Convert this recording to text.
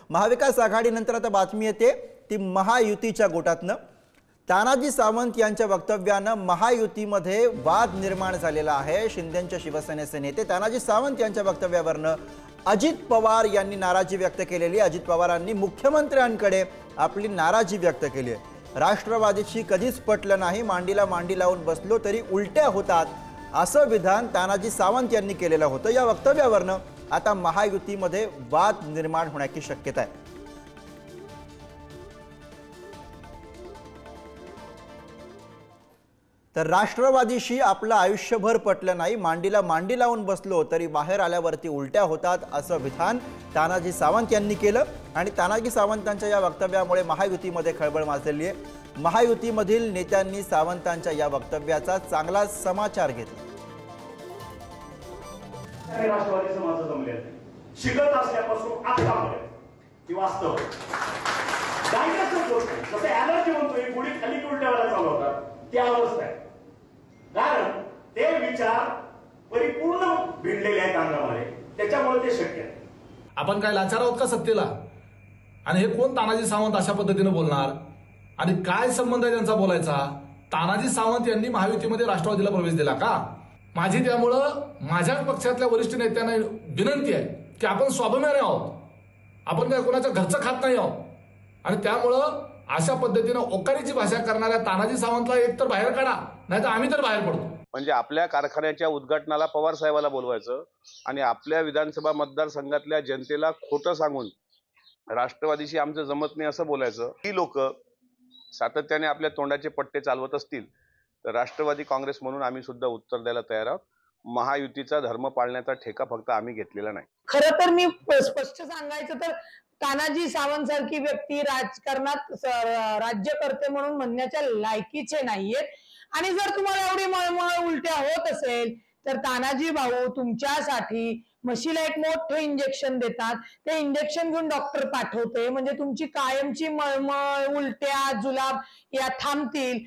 महाविकास आघाडीनंतर आता बातमी येते ती महायुतीच्या गोटातनं। तानाजी सावंत यांच्या वक्तव्यानं महायुतीमध्ये वाद निर्माण झालेला आहे। शिंदेंच्या शिवसेनेचे नेते तानाजी सावंत यांच्या वक्तव्यावरनं अजित पवार यांनी नाराजी व्यक्त केलेली। अजित पवारांनी मुख्यमंत्र्यांकडे आपली नाराजी व्यक्त केली आहे। राष्ट्रवादीशी कधीच पटलं नाही, मांडीला मांडी लावून बसलो तरी उलट्या होतात, असं विधान तानाजी सावंत यांनी केलेलं होतं। या वक्तव्यावरनं आता महायुतीमध्ये वाद निर्माण होण्याची शक्यता आहे। तर राष्ट्रवादीशी आपलं आयुष्यभर पटलं नाही, मांडीला मांडी लावून बसलो तरी बाहेर आल्यावरती उलट्या होतात, असं विधान तानाजी सावंत यांनी केलं। आणि तानाजी सावंतांच्या या वक्तव्यामुळे महायुतीमध्ये खळबळ माजलेली आहे। महायुतीमधील नेत्यांनी सावंतांच्या या वक्तव्याचा चांगला समाचार घेतला। राष्ट्रवादी समाज जमले शिकत असल्यापासून आतापर्यंत ती वास्तव जसं एनर्जी म्हणतोय गुढी खाली उलट्यावर चालू होतात ती अवस्था आहे। कारण ते विचार परिपूर्ण भिडलेले आहेत अंगामध्ये, त्याच्यामुळे ते शक्य आहे। आपण काय लाचार आहोत का सत्तेला? आणि हे कोण तानाजी सावंत अशा पद्धतीने बोलणार आणि काय संबंध आहे त्यांचा बोलायचा? तानाजी सावंत यांनी महायुतीमध्ये राष्ट्रवादीला प्रवेश दिला का? माझी त्यामुळं माझ्या पक्षातल्या वरिष्ठ नेत्यांना विनंती आहे की आपण स्वाभिमानी आहोत, आपण काय कोणाच्या घरचं खात नाही आहोत। आणि त्यामुळं अशा पद्धतीने ओकारीची भाषा करणाऱ्या तानाजी सावंतला एकतर बाहेर काढा, नाही तर आम्ही तर बाहेर पडतो। म्हणजे आपल्या कारखान्याच्या उद्घाटनाला पवार साहेबाला बोलवायचं आणि आपल्या विधानसभा मतदारसंघातल्या जनतेला खोटं सांगून राष्ट्रवादीशी आमचं जमत नाही असं बोलायचं। ही लोक सातत्याने आपल्या तोंडाचे पट्टे चालवत असतील तर राष्ट्रवादी काँग्रेस म्हणून आम्ही सुद्धा उत्तर द्यायला तयार आहोत। महायुतीचा धर्म पाळण्याचा ठेका फक्त आम्ही घेतलेला नाही। खरं तर मी स्पष्ट सांगायचं तर तानाजी सावंत सारखी व्यक्ती राजकारणात राज्यकर्ते म्हणून म्हणण्याच्या लायकीचे नाहीयेत। आणि जर तुम्हाला एवढी मळमळ उलट्या होत असेल तर तानाजी भाऊ तुमच्यासाठी म्हशीला एक मोठं इंजेक्शन देतात, ते इंजेक्शन घेऊन डॉक्टर पाठवते, म्हणजे तुमची कायमची मळमळ उलट्या जुलाब या थांबतील।